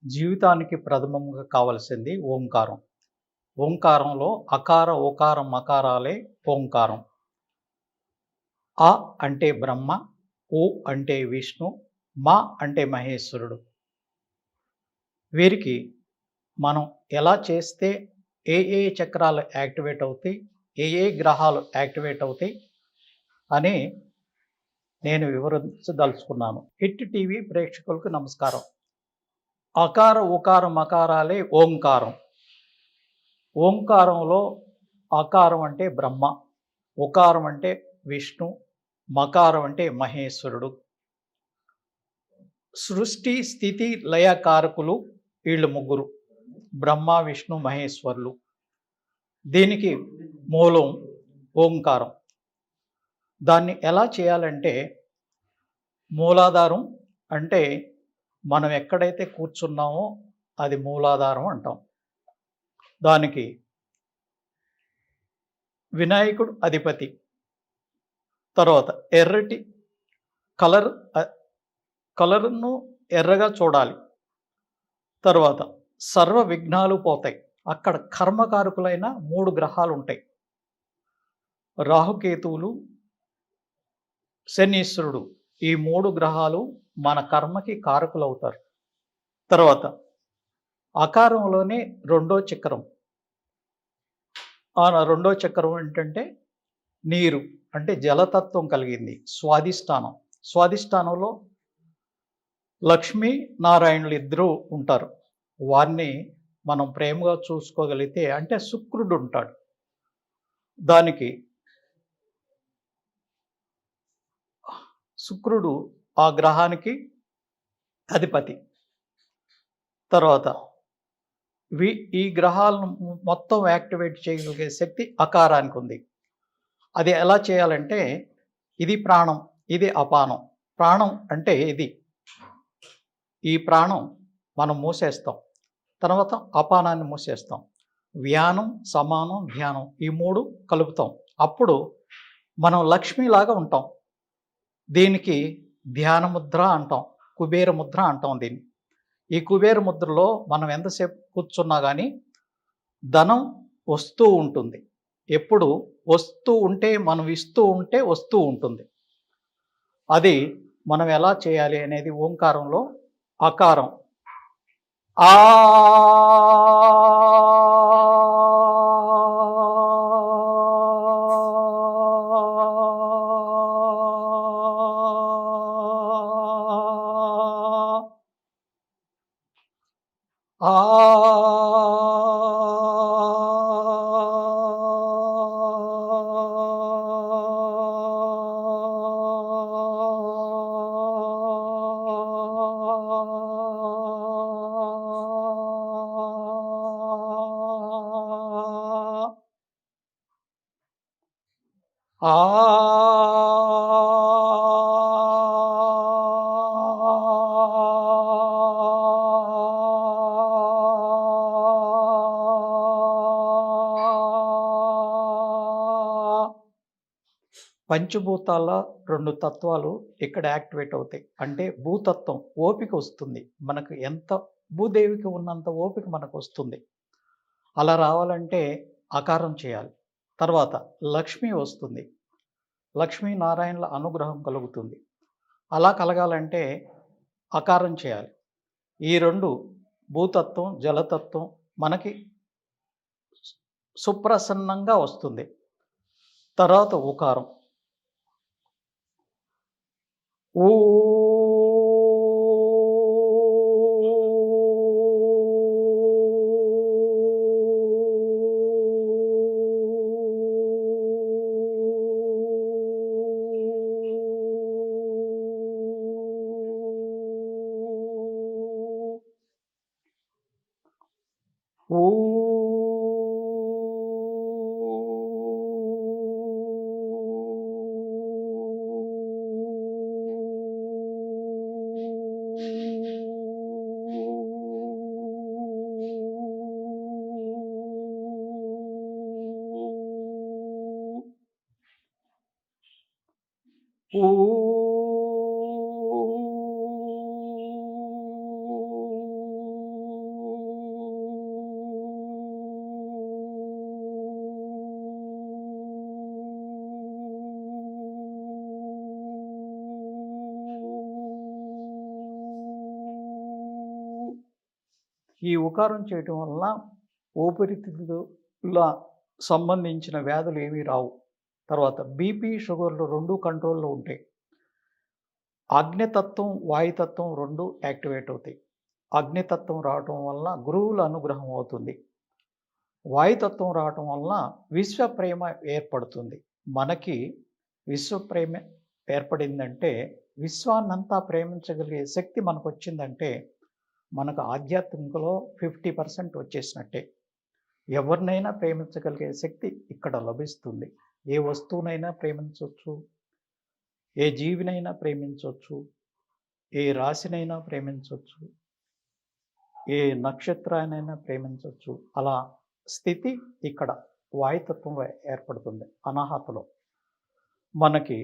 జీవితానికి ప్రథమంగా కావలసింది ఓంకారం. ఓంకారంలో అకార, ఓకార, మకారాలే ఓంకారం. అ అంటే బ్రహ్మ, ఉ అంటే విష్ణు, మ అంటే మహేశ్వరుడు. వీరికి మనం ఎలా చేస్తే ఏ చక్రాలు యాక్టివేట్ అవుతాయి, ఏ గ్రహాలు యాక్టివేట్ అవుతాయి అని నేను వివరించదలుచుకున్నాను. హిట్ టీవీ ప్రేక్షకులకు నమస్కారం. అకార, ఉకార, మకారాలే ఓంకారం. ఓంకారంలో అకారం అంటే బ్రహ్మ, ఉకారం అంటే విష్ణు, మకారం అంటే మహేశ్వరుడు. సృష్టి స్థితి లయకారకులు వీళ్ళు ముగ్గురు, బ్రహ్మ విష్ణు మహేశ్వరులు. దీనికి మూలం ఓంకారం. దాన్ని ఎలా చేయాలంటే మూలాధారం అంటే మనం ఎక్కడైతే కూర్చున్నామో అది మూలాధారం అంటాం. దానికి వినాయకుడు అధిపతి. తర్వాత ఎర్రటి కలర్ను ఎర్రగా చూడాలి. తర్వాత సర్వ విఘ్నాలు పోతాయి. అక్కడ కర్మకారకులైన 3 గ్రహాలు ఉంటాయి. రాహుకేతువులు, శనీశ్వరుడు. ఈ 3 గ్రహాలు మన కర్మకి కారకులవుతారు. తర్వాత అకారంలోనే రెండో చక్రం. ఆ రెండో చక్రం ఏంటంటే నీరు, అంటే జలతత్వం కలిగింది. స్వాధిష్టానం. స్వాధిష్టానంలో లక్ష్మీ నారాయణులు ఇద్దరూ ఉంటారు. వారిని మనం ప్రేమగా చూసుకోగలిగితే అంటే శుక్రుడు ఉంటాడు. దానికి శుక్రుడు ఆ గ్రహానికి అధిపతి. తర్వాత ఈ గ్రహాలను మొత్తం యాక్టివేట్ చేయగలిగే శక్తి అకారానికి ఉంది. అది ఎలా చేయాలంటే ఇది ప్రాణం, ఇది అపానం. ప్రాణం అంటే ఇది. ఈ ప్రాణం మనం మూసేస్తాం. తర్వాత అపానాన్ని మూసేస్తాం. వ్యానం, సమానం, ధ్యానం ఈ 3 కలుపుతాం. అప్పుడు మనం లక్ష్మిలాగా ఉంటాం. దీనికి ధ్యాన ముద్ర అంటాం, కుబేర ముద్ర అంటాం దీన్ని. ఈ కుబేర ముద్రలో మనం ఎంతసేపు కూర్చున్నా కానీ ధనం వస్తూ ఉంటుంది. ఎప్పుడు వస్తూ ఉంటే మనం ఇస్తూ ఉంటే వస్తూ ఉంటుంది. అది మనం ఎలా చేయాలి అనేది ఓంకారంలో అకారం ఆ పంచభూతాల 2 తత్వాలు ఇక్కడ యాక్టివేట్ అవుతాయి. అంటే భూతత్వం ఓపిక వస్తుంది. మనకు ఎంత భూదేవికి ఉన్నంత ఓపిక మనకు వస్తుంది. అలా రావాలంటే ఆకారం చేయాలి. తర్వాత లక్ష్మి వస్తుంది. లక్ష్మీ నారాయణుల అనుగ్రహం కలుగుతుంది. అలా కలగాలంటే ఆకారం చేయాలి. ఈ 2 భూతత్వం, జలతత్వం మనకి సుప్రసన్నంగా వస్తుంది. తర్వాత ఓకారం. ఓ ఈ ఉకారం చేయటం వలన ఊపిరితిత్తుల సంబంధించిన వ్యాధులు ఏమీ రావు. తర్వాత బీపీ, షుగర్లు 2 కంట్రోల్‌లో ఉంటాయి. అగ్నితత్వం, వాయుతత్వం 2 యాక్టివేట్ అవుతాయి. అగ్నితత్వం రావటం వలన గురువుల అనుగ్రహం అవుతుంది. వాయుతత్వం రావటం వలన విశ్వప్రేమ ఏర్పడుతుంది. మనకి విశ్వప్రేమ ఏర్పడిందంటే, విశ్వాన్నంతా ప్రేమించగలిగే శక్తి మనకొచ్చిందంటే, మనకు ఆధ్యాత్మికలో 50% వచ్చేసినట్టే. ఎవరినైనా ప్రేమించగలిగే శక్తి ఇక్కడ లభిస్తుంది. ఏ వస్తువునైనా ప్రేమించొచ్చు, ఏ జీవినైనా ప్రేమించొచ్చు, ఏ రాశినైనా ప్రేమించొచ్చు, ఏ నక్షత్రాన్నైనా ప్రేమించొచ్చు. అలా స్థితి ఇక్కడ వాయుతత్వం ఏర్పడుతుంది అనాహతలో. మనకి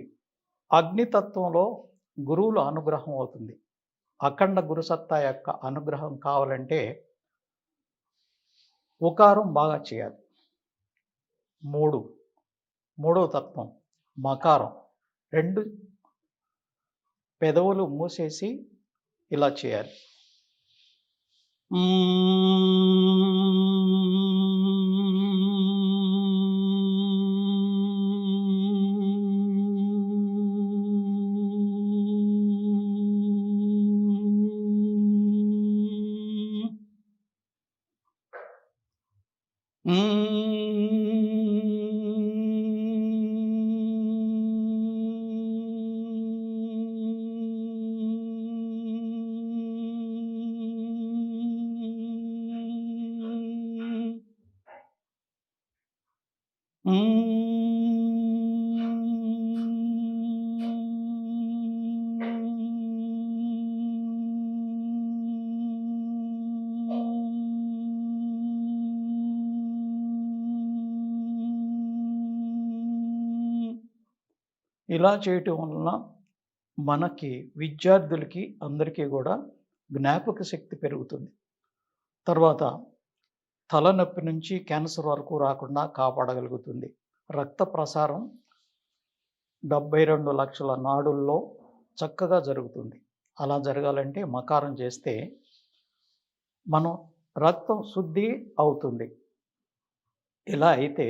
అగ్నితత్వంలో గురువుల అనుగ్రహం అవుతుంది. అఖండ గురుసత్తా యొక్క అనుగ్రహం కావాలంటే ఉకారం బాగా చేయాలి. మూడో తత్వం మకారం. 2 పెదవులు మూసేసి ఇలా చేయాలి. ఇలా చేయటం వలన మనకి విద్యార్థులకి అందరికీ కూడా జ్ఞాపక శక్తి పెరుగుతుంది. తర్వాత తలనొప్పి నుంచి క్యాన్సర్ వరకు రాకుండా కాపాడగలుగుతుంది. రక్త ప్రసారం 72 లక్షల నాడుల్లో చక్కగా జరుగుతుంది. అలా జరగాలంటే మకారం చేస్తే మనం రక్తం శుద్ధి అవుతుంది. ఇలా అయితే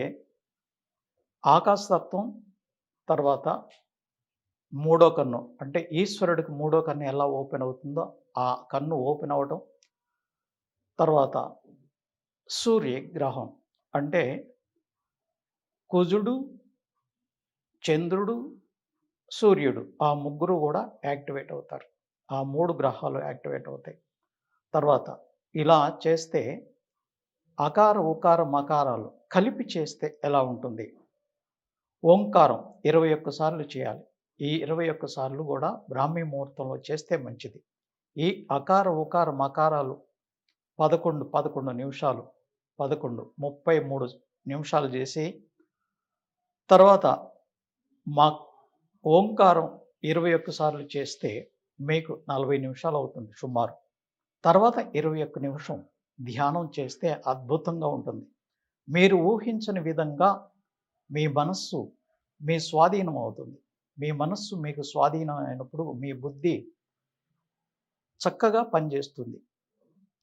ఆకాశతత్వం, తర్వాత మూడో కన్ను అంటే ఈశ్వరుడికి మూడో కన్ను ఎలా ఓపెన్ అవుతుందో ఆ కన్ను ఓపెన్ అవ్వటం. తర్వాత సూర్యగ్రహం అంటే కుజుడు, చంద్రుడు, సూర్యుడు ఆ ముగ్గురు కూడా యాక్టివేట్ అవుతారు. ఆ 3 గ్రహాలు యాక్టివేట్ అవుతాయి. తర్వాత ఇలా చేస్తే అకార, ఉకార, మకారాలు కలిపి చేస్తే ఎలా ఉంటుంది? ఓంకారం 21 సార్లు చేయాలి. ఈ 21 సార్లు కూడా బ్రాహ్మీ ముహూర్తంలో చేస్తే మంచిది. ఈ అకార, ఉకార, మకారాలు 11 నిమిషాలు 33 నిమిషాలు చేసి, తర్వాత ఓంకారం 21 సార్లు చేస్తే మీకు 40 నిమిషాలు అవుతుంది సుమారు. తర్వాత 21 నిమిషం ధ్యానం చేస్తే అద్భుతంగా ఉంటుంది. మీరు ఊహించని విధంగా మీ మనస్సు మీ స్వాధీనం అవుతుంది. మీ మనస్సు మీకు స్వాధీనం అయినప్పుడు మీ బుద్ధి చక్కగా పనిచేస్తుంది.